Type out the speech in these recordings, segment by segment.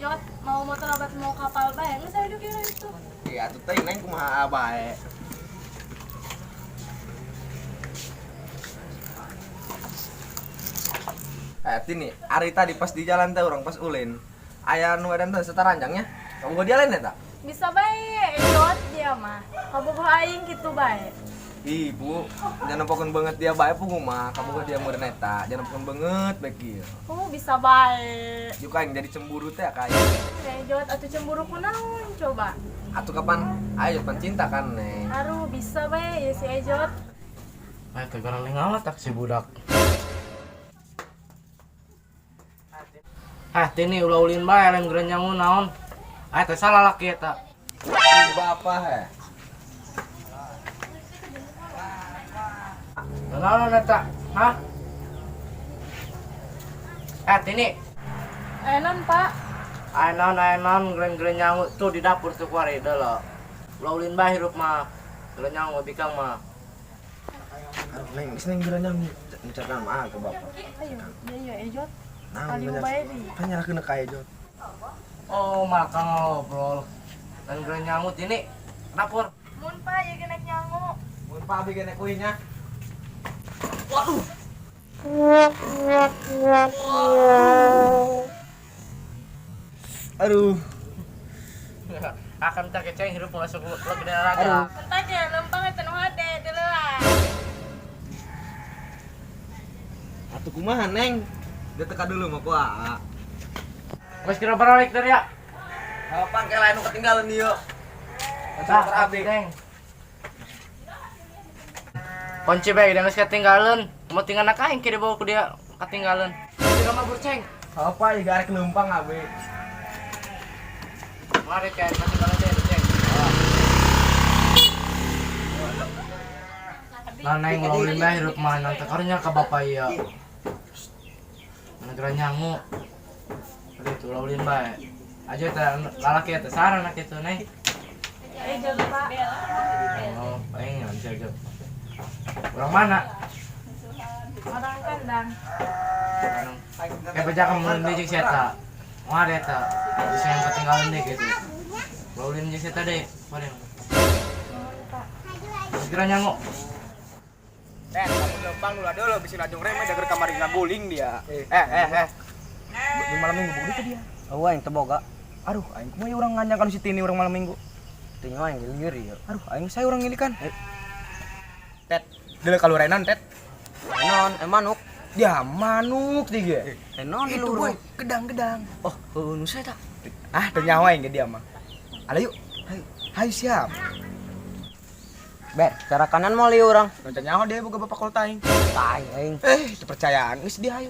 Jot, mau motor obat mau kapal bae, nggak saya kira itu. Iya tuh teh neng kumaha bae. Tini, hari tadi pas di jalan teh orang pas ulin. Aya nu edan teh setaranjangnya. Kamu gua dia lain eta? Bisa bae, Jot dia mah. Kabogoh aing gitu bae. Ih, Bu, jangan nempokeun banget dia bae pungu mah. Kamu gua dia meureun eta, jangan nempokeun banget bae kieu. Kamu bisa bae. Juk aing jadi cemburu teh kayak. Jot, atuh cemburu kunaon coba? Atuh kapan? Ayo pan cinta kan, Neng. Aduh, bisa bae ya si Ejot. Ayo teh gara ngalat tak si budak. Tini ulah ulin bae lain gerenjang naon. Ayo teh salah laki eta. Bapak he. Naon eta? Hah? Tini, Enon, Pak. ayo naon geren-gerenjang tuh di dapur tuh kuari deuleu. Ulah ulin bae hirup mah. Gerenjang mah bikang mah. Aduh, Neng, geus Neng geranjang mencerna mah ke bapak. Ayo, ya Ejot. Nah, Kali bae di. kan nyerahkeun ka Ejot. Oh, malah ngobrol. Dan gerenjang Tini dapur. Mun Pak, ya genek nyangu. Mun Pak abi kene kuinya. Waduh. Aduh. Akan tak keceng hirup masuk lagi raga. Entar ya, lempang eta nu hade deulah. Atuh kumaha, Neng? Dia teka dulu mah ku Wes kira balik dari ya. Kapan ke lain nu ketinggalan ieu? Tah, abi deng. Kunci bae dan geus ketinggalan. Mau tinggal nak aing kira bawa ku dia ketinggalan. Kira mah burceng. Apa ya garek numpang abi? Mari kayak ketinggalan deh burceng. Nah, neng ngulin bae hirup mah nanti karunya ka bapak ieu. Negara nyangu. Tadi itu laulin bae. Aja teh lalaki teh sarana kitu neng. Ejot, Pak. Oh, pengen jaga. Orang mana? Orang kandang. Kayak pejak kemudian dia jeung sieta. Mau ada eta. Bisa yang ketinggalan deh gitu. Laulin jeung sieta deh. Mari. Segera nyangu. Kamu numpang dulu dulu bisa lajung rem jaga kamar ngaguling dia. Di malam minggu begitu dia. Oh, aing teu boga. Aduh, aing kumaha urang nganjang kalau si Tini urang malam minggu. Teu nyawa aing lieur ieu. Aduh, aing saya urang ngilikan. Tet, deuleu kalurenan, Tet. Naon? Manuk? Dia manuk dieu. Naon di Itu luhur? boy, gedang-gedang. Oh, nu saya tak. Ah, teu nyawa aing ge dia mah. Ala yuk. Hai siap. Ber, cara kanan mau lieu urang. Nonton nyawa dia boga bapak kolot aing. Tai aing. Itu percayaan geus dia hayu.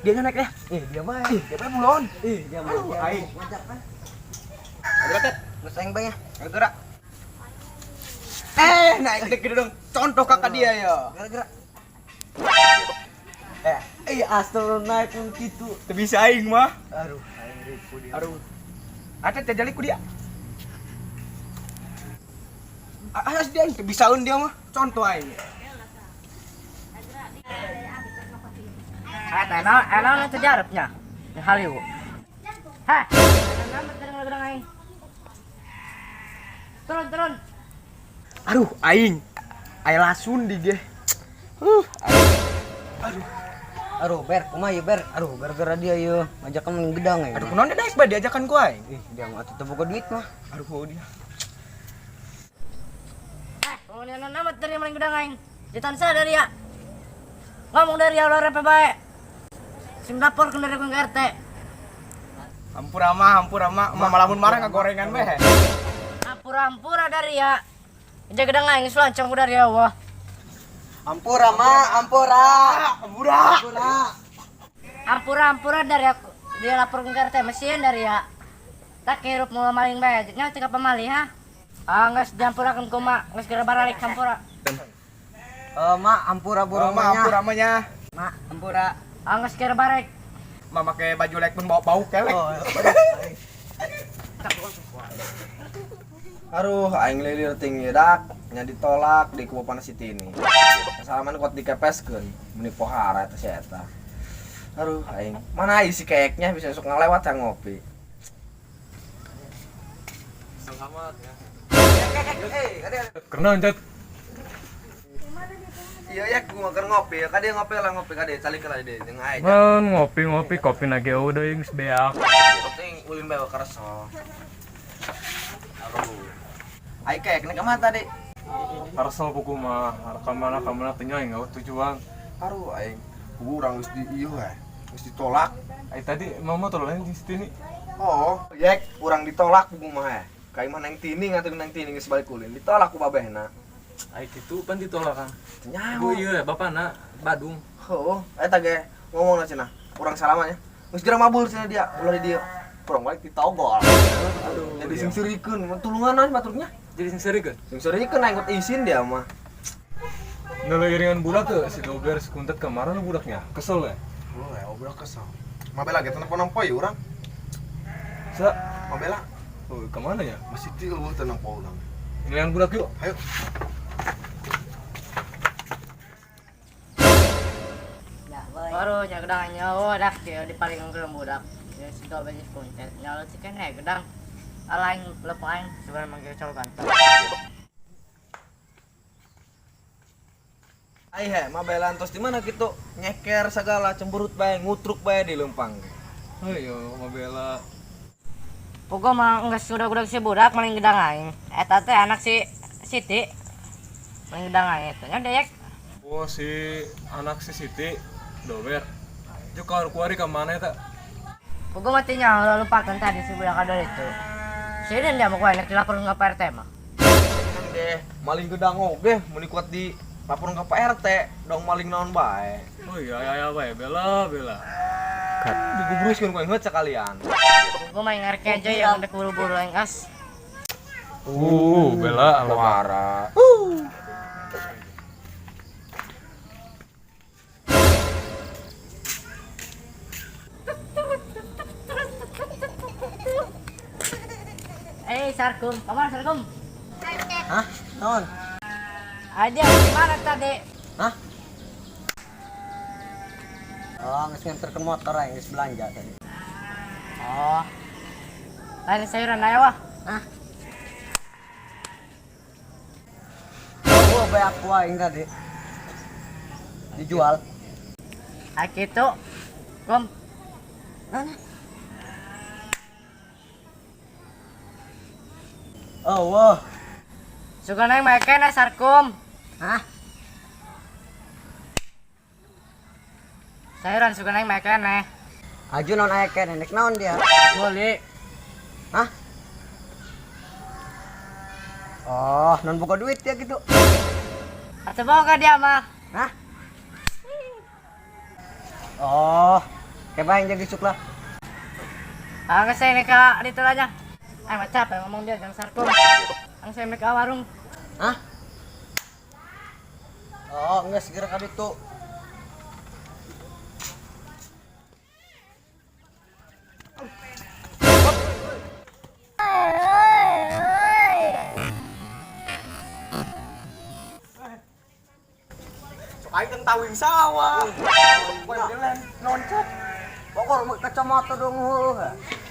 Dia naik deh. Dia mah. Dia mah mulon. Dia mau aing. ngajak kan. Ayo Tet. Geus aing bae. Ayo gerak. Naik dek gitu dong. Contoh kakak dia ya. Gerak-gerak. Astro naik pun kitu. Teu bisa aing mah. Aduh, aing ripu dia. Aduh. Ate teh jali ku dia. Alas dia teu bisaeun dia mah. Contoh aing. Enak itu jarapnya. Haliu. Hah. Gedang aing. Turun. Aduh, aing. Aya lasun di ge. Aduh, Ber, kumaha ieu Ber? Aduh, gara-gara dia ieu ngajakan main gedang ya. Aduh, kunaon dia naik bae diajakan ku aing. Dia mah atuh teu boga duit mah. Aduh, dia. Oh, ini amat dari maling gedang aing. Jitan saya dari ya. Ngomong dari ya ulah repe bae. Sing lapor ke dari RT. Hampura mah, malamun marah ngagorengan bae. Ampura dari ya. Jaga gedang aing selancang ku dari ya Allah. Ampura mah, ampura. Ampura dari aku. Dia lapor ke RT mesin dari ya. Tak hirup mau maling bae. Nya tika pamali ha. Geus diampurakeun ku mak, geus gara baralik hampura. Mak, ampura burung Hampura mah nya. Mak, ampura. Geus gara baralik. Mah make baju lek pun bau kelek. Aduh, aing lilir tinggi dak, nya ditolak di kubu panas si Tini. Salaman kuat dikepeskeun, meni pohara eta si eta. Aduh, aing mana isi kayaknya bisa sok ngalewat yang ngopi. selamat ya. Kade. Karena anjat Iya ya, gua makan ngopi. Kade ngopi lah ngopi kade. Calik lah deh jeung aja. man ngopi kopi na udah yang sebeak. Penting ulin bae kerso. Aduh. Ai kek nek mata deh. Arsal buku mah kamana tanya enggak tujuan. Aduh aing. Urang geus di ieu we. Geus ditolak. Ai tadi mama tolong di sini. Oh, yek urang ditolak ku mah. Kai mah nang tini ngatukeun nang tini geus balik ulin. Ditolak ku babehna. Ai kitu pan ditolak kan. Nyaho. Bu ieu bapana Badung. Oh, eta ge ngomongna cenah. Urang salamanya. Geus gerang mabul cenah dia, ulah di dieu. Kurang balik ditogol. Aduh. Jadi sing surikeun, tulungan baturnya. Jadi sing seri kan. Sing surikeun nanggut izin dia mah. Ngelairingan budak tuh si Dober sekuntet kemarin budaknya. Kesel ya? Oh, ya obrak kesal. Mabela ge telepon poe urang. Sa, Mabela oh, kemana ya? masih ti eueuh tenang poe urang. Ngelian budak yuk. Ayo. Baru nya gedang nyawa dak dia di paling ke budak. Ya sido banyak kuntet. Nyala sih kan gedang. Alain lepain sebenarnya manggil coba bantu. Ai he, Mabela antos di mana kitu? Nyeker segala cemberut bae, ngutruk bae di lempang. Ayo, Mabela. Pokok mah enggak sudah si budak maling gedang aing. Eta teh anak si Siti. Maling gedang aing eta nya dek. Oh si anak si Siti Dober. Juk kuari ke mana eta? Pokok mati nya lupakan tadi si budak ada itu. Sieun dia mau ku enak dilapor ke PRT mah. Kan deh, maling gedang oge meni kuat di laporan ke PRT, dong maling naon bae. Oh iya ya bae Bela. Digubruskeun ku heut sekalian. Pokok main ngarek aja yang udah buru-buru yang as. Bela Suara. Sarkum, kamar Sarkum. Hah? Naon? Ada di mana tadi? Hah? Oh, geus nganterkeun motor aing geus belanja tadi. Oh. Lain sayuran aya wah. Hah? Oh, bae aku aing tadi. Dijual. Akitu. Kom. Mana? Oh, wah. Suka naik makan Sarkum. Hah? Sayuran suka naik makan Aju naon aya kene nek naon dia? Boleh. Hah? Oh, non buka duit ya gitu. Atau bawa ke dia mah. Hah? Oh, kayak yang jadi suklah. Nggak saya mereka di aja. Mah capek ngomong dia jangan Sarkum. Ang saya mereka warung. Hah? Oh, enggak segera kali itu. Aing teh tawing sawah. Poe belen noncet. Pokok kacamata dong.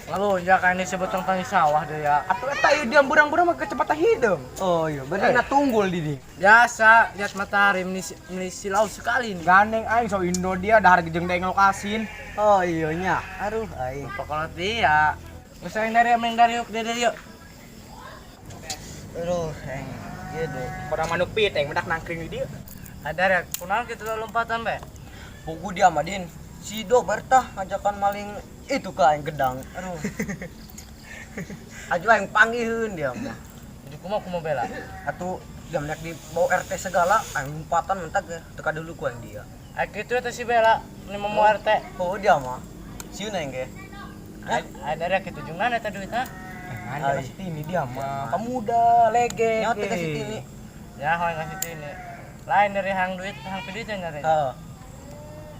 Lalu jangan disebut tentang sawah deh ya. Atuh eta ieu diam burang-burang mah kecepatan hideung. Oh iya, berarti na tunggul di. Biasa lihat matahari silau sekali nih. Gandeng aing so Indo dia dahar jeung daeng lokasin. Oh iya nya. Aduh, aing. Pokoknya dia. Usahain dari yuk dari yuk. Aduh, aing. Ieu deh. Pada manuk piteng mendak nangkring di dieu. Ada ya, kunal kita lompatan be. Pugu dia Madin. Si Do bertah ngajakan maling itu ke aing gedang. Aduh. Aju aing panggilheun dia mah. Jadi kumaha bela. Atuh jam nek di bawah RT segala aing lompatan mentak ya. Teu dulu ku aing dia. Gitu eta si bela ini mau RT. Oh dia mah. Sieun aing ge. Ada ya gitu jeung eta duit ha. Anja si Tini dia mah pemuda lege. Nyawa teh ka situ ini. Ya hoy ngasih ini. Lain dari hang duit teh nyari. Heeh.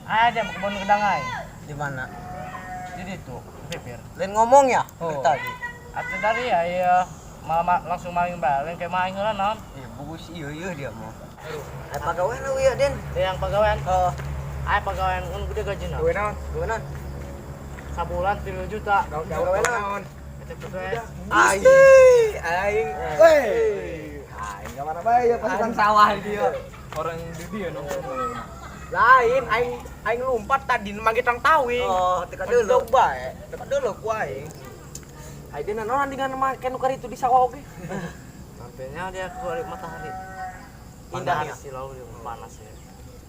Ada mau kebun gedang aing. Di mana? Jadi tuh, pipir. Lain ngomong ya? Oh. Tadi. Atuh dari ya iya malah langsung maling balen kayak maling heula naon. Iya, bagus iya dia mah. Ai pagawean we ya, Den. Yang pegawaian. Heeh. Ai pegawaian un gede gajina. Duwe naon? Geunan. Sabulan 3 juta. Gawe naon? Itu Aing. Weh. Aing ka mana bae ya pasukan sawah dia. Orang di dia nongkrong. Lain aing lompat tadi mangge tang tawing. Oh, teka dulu. bae. Dekat dulu ku aing. Aing dina naon dengan make nu itu di sawah oge. Sampainya dia keluar matahari. Indah ya. Silau dia panas ya.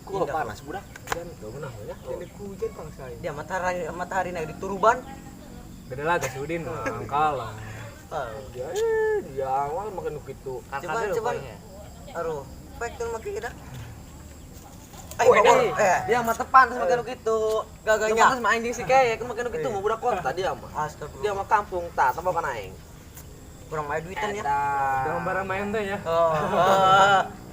Ku panas budak. Dan teu meunah ya. Jadi hujan bangsa Dia matahari naik di Turuban. Gede lah gas Udin angkalang. Dia awal makan kitu. Coba. Aduh, pek tuh make kita. Dia mah tepan terus makan kitu. Gaganya. Terus main di si kayak makan kitu mau budak kota dia mah. Astagfirullah. Dia mah kampung tah tambah kan aing. Kurang main duitan ya. Jangan barang main teh ya. Oh.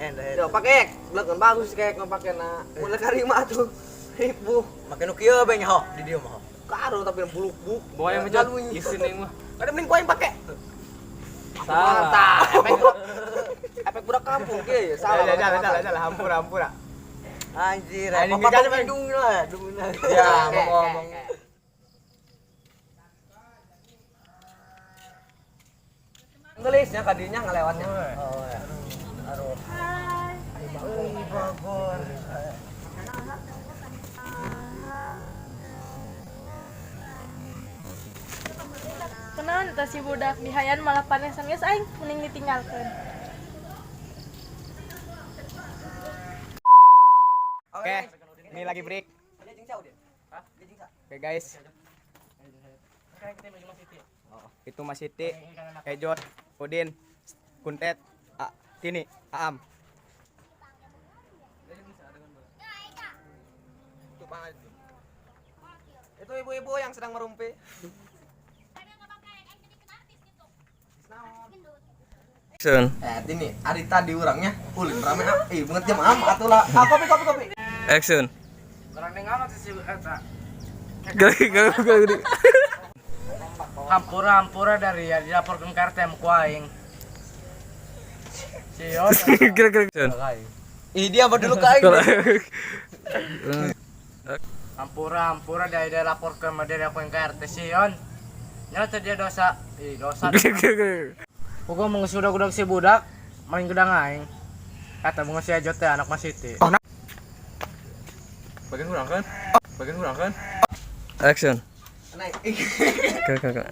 Endah. Yo pakai belakang bagus kayak ngepake na. Mulai karima tuh. Ibu. Make nu kieu be nya di dieu mah. Karo tapi yang buluk-buluk. Bawa yang menjat isin nih mah. Ada mending poin pakai. Salah. Efek budak kampung ge. Salah. hampura. Anjir, Anjing apa kita main dung lah. Ya, ngomong. Ngelisnya kadinya ngelewatnya. Oh ya. Aduh. Hai. Bagor. Kenaon teh si budak dihayan malah panesan geus aing mending ditinggalkeun. Oke, ini lagi break. Oke guys. Itu Mas Siti, Ejot, Udin, Kuntet, Tini, Aam. Itu ibu-ibu yang sedang merumpi. Action. Ini hari tadi orangnya ulin rame banget jam am atulah. Kopi. Action. Berani amat sih eta. Gak. Hampura dari ya dilaporkan ke RT ku aing. Sion. Action. Dia apa dulu kain? Hampura dari dia laporkan dari aku yang ke RT Sion. Nyata dia dosa. Dosa. Pokok mengusudak-udak si budak, maling gedang aing. Kata mengusi aja teh anak Mas Siti. Bagian kurang kan? Action. Naik. Kak.